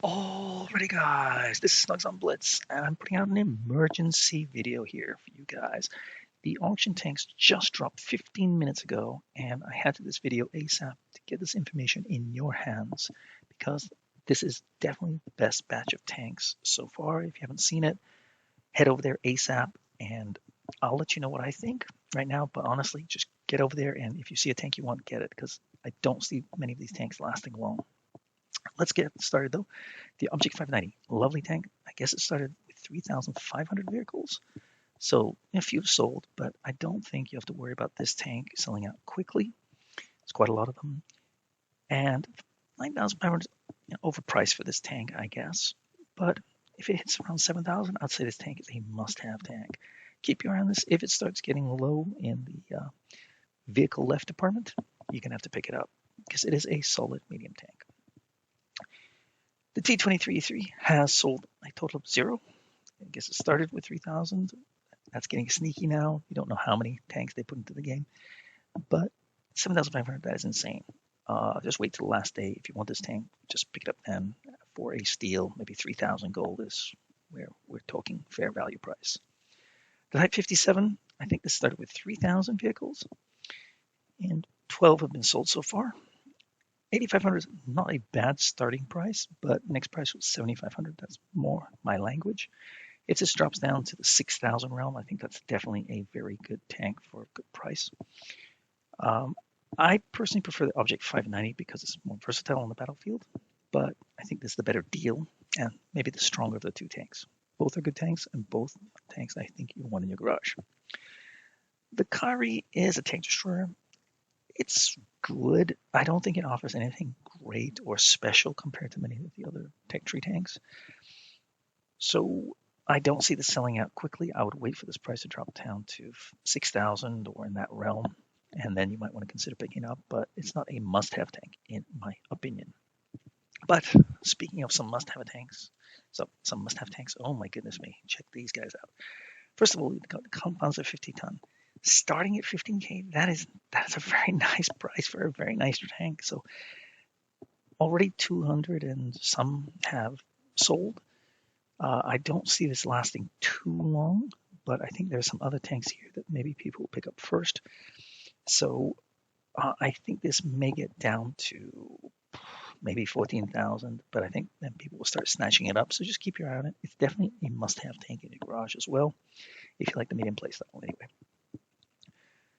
Alrighty guys, this is Snugsonblitz and I'm putting out an emergency video here for you guys. The auction tanks just dropped 15 minutes ago and I had to do this video ASAP to get this information in your hands because this is definitely the best batch of tanks so far. If you haven't seen it, head over there ASAP and I'll let you know what I think right now, but honestly, just get over there and if you see a tank you want, get it because I don't see many of these tanks lasting long. Let's get started though. The Object 590, lovely tank. I guess it started with 3,500 vehicles. So a few sold, but I don't think you have to worry about this tank selling out quickly. It's quite a lot of them. And 9,500 overpriced for this tank, I guess. But if it hits around 7,000, I'd say this tank is a must-have tank. Keep your eye on this. If it starts getting low in the vehicle left department, you're going to have to pick it up because it is a solid medium tank. The T23E3 has sold a total of 0. I guess it started with 3,000. That's getting sneaky now. You don't know how many tanks they put into the game. But 7,500, that is insane. Just wait till the last day. If you want this tank, just pick it up then for a steal. Maybe 3,000 gold is where we're talking fair value price. The Type 57, I think this started with 3,000 vehicles. And 12 have been sold so far. 8,500 is not a bad starting price, but next price was 7,500. That's more my language. If this drops down to the 6,000 realm, I think that's definitely a very good tank for a good price. I personally prefer the Object 590 because it's more versatile on the battlefield, but I think this is the better deal and maybe the stronger of the two tanks. Both are good tanks, and both tanks I think you want in your garage. The Kari is a tank destroyer. It's good. I don't think it offers anything great or special compared to many of the other Tech Tree tanks. So I don't see this selling out quickly. I would wait for this price to drop down to 6,000 or in that realm, and then you might want to consider picking it up, but it's not a must-have tank in my opinion. But speaking of some must-have tanks, oh my goodness me, check these guys out. First of all, we've got the compounds of 50 ton. Starting at 15K, that's a very nice price for a very nice tank. So already 200 and some have sold. I don't see this lasting too long, but I think there's some other tanks here that maybe people will pick up first. So I think this may get down to maybe 14,000, but I think then people will start snatching it up. So just keep your eye on it. It's definitely a must-have tank in your garage as well, if you like the medium playstyle anyway.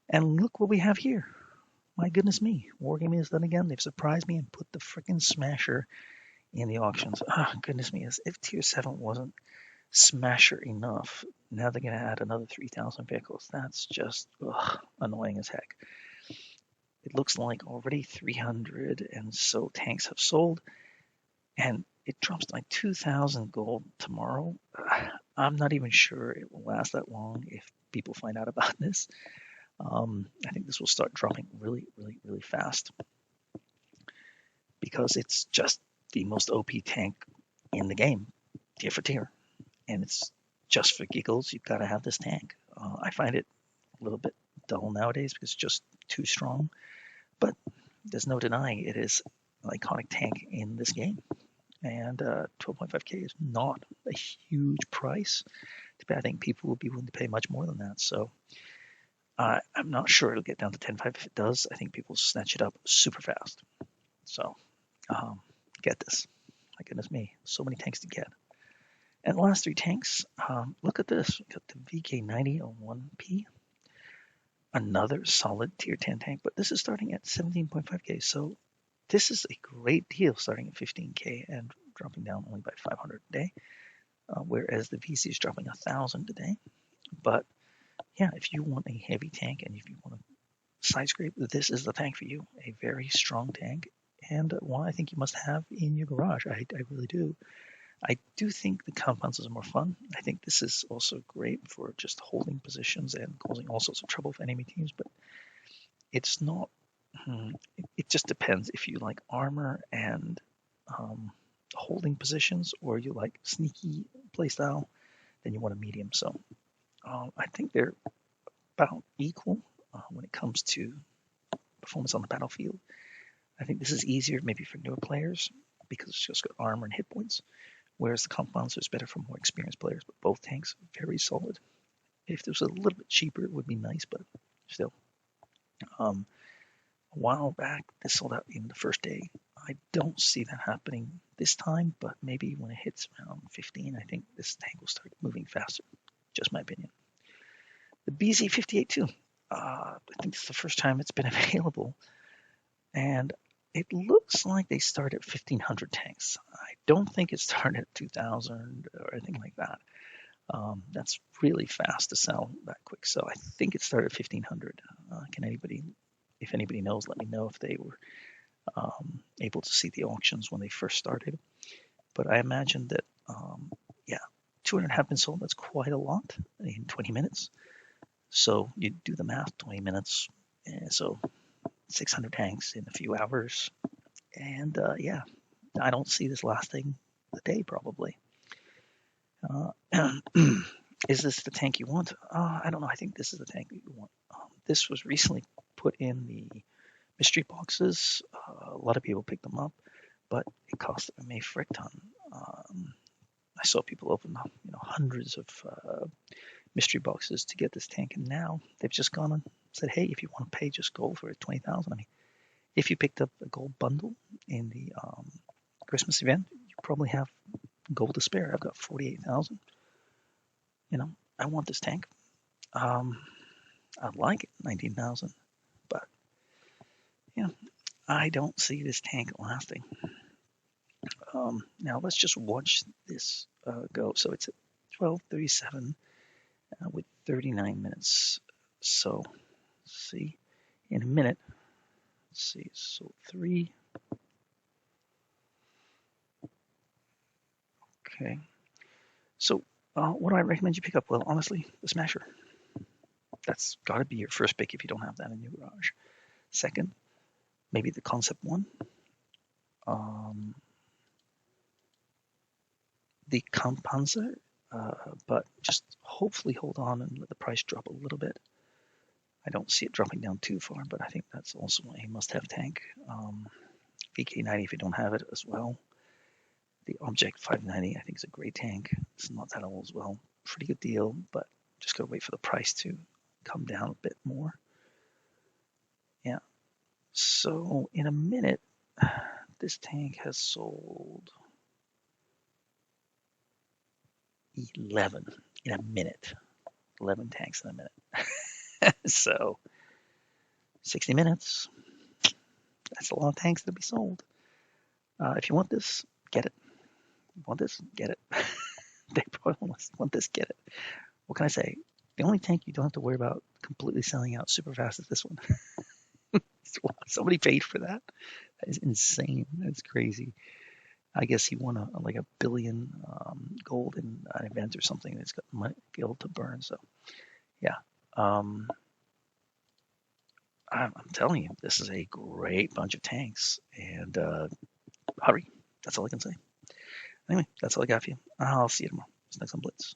And look what we have here. My goodness me. Wargaming has done again. They've surprised me and put the frickin' Smasher in the auctions. Oh, goodness me. As if Tier 7 wasn't Smasher enough, now they're going to add another 3,000 vehicles. That's just annoying as heck. It looks like already 300 and so tanks have sold. And it drops to like 2,000 gold tomorrow. I'm not even sure it will last that long if people find out about this. I think this will start dropping really, really, really fast because it's just the most OP tank in the game, tier for tier, and it's just for giggles. You've got to have this tank. I find it a little bit dull nowadays because it's just too strong, but there's no denying it is an iconic tank in this game, and 12.5K is not a huge price. I think people will be willing to pay much more than that. So I'm not sure it'll get down to 10.5. If it does, I think people snatch it up super fast. So get this. My goodness me, so many tanks to get. And the last three tanks, look at this. We got the VK9001P, another solid tier 10 tank, but this is starting at 17.5K. So this is a great deal starting at 15K and dropping down only by 500 a day, whereas the VC is dropping 1,000 a day. But yeah, if you want a heavy tank and if you want to side scrape, this is the tank for you. A very strong tank and one I think you must have in your garage. I really do. I do think the compounds is more fun. I think this is also great for just holding positions and causing all sorts of trouble for enemy teams, but it's not, it just depends if you like armor and holding positions or you like sneaky playstyle, then you want a medium. So I think they're about equal when it comes to performance on the battlefield. I think this is easier maybe for newer players because it's just got armor and hit points, whereas the Compouncer is better for more experienced players. But both tanks very solid. If this was a little bit cheaper, it would be nice, but still. A while back, this sold out in the first day. I don't see that happening this time, but maybe when it hits around 15, I think this tank will start moving faster. Just my opinion. The BZ-58 too. I think it's the first time it's been available, and it looks like they start at 1,500 tanks. I don't think it started at 2,000 or anything like that. That's really fast to sell that quick. So I think it started at 1,500. If anybody knows, let me know if they were able to see the auctions when they first started. But I imagine that, 200 have been sold. That's quite a lot in 20 minutes. So you do the math, 20 minutes. So 600 tanks in a few hours. And I don't see this lasting a day probably. Is this the tank you want? I don't know. I think this is the tank that you want. This was recently put in the mystery boxes. A lot of people picked them up, but it cost them a frick ton. I saw people open up, hundreds of mystery boxes to get this tank, and now they've just gone and said, "Hey, if you want to pay just gold for it, 20,000." I mean, if you picked up a gold bundle in the Christmas event, you probably have gold to spare. I've got 48,000. I want this tank. I'd like it, 19,000, but I don't see this tank lasting. Now let's just watch this go. So it's at 12:37 with 39 minutes. So let's see, in a minute. Let's see. So 3. Okay. So what do I recommend you pick up? Well, honestly, the Smasher. That's got to be your first pick if you don't have that in your garage. Second, maybe the Konzept I. The Compouncer, but just hopefully hold on and let the price drop a little bit. I don't see it dropping down too far, but I think that's also a must-have tank. VK90 if you don't have it as well. The Object 590 I think is a great tank. It's not that old as well. Pretty good deal, but just gotta wait for the price to come down a bit more. Yeah. So in a minute, this tank has sold 11 in a minute. 11 tanks in a minute. So 60 minutes. That's a lot of tanks to be sold. If you want this, get it. Want this, get it. They probably want this, get it. What can I say? The only tank you don't have to worry about completely selling out super fast is this one. Somebody paid for that. That is insane. That's crazy. I guess he won like $1 billion gold in an event or something. That's got money able to burn. So, yeah. I'm telling you, this is a great bunch of tanks. And hurry. That's all I can say. Anyway, that's all I got for you. I'll see you tomorrow. Snugsonblitz.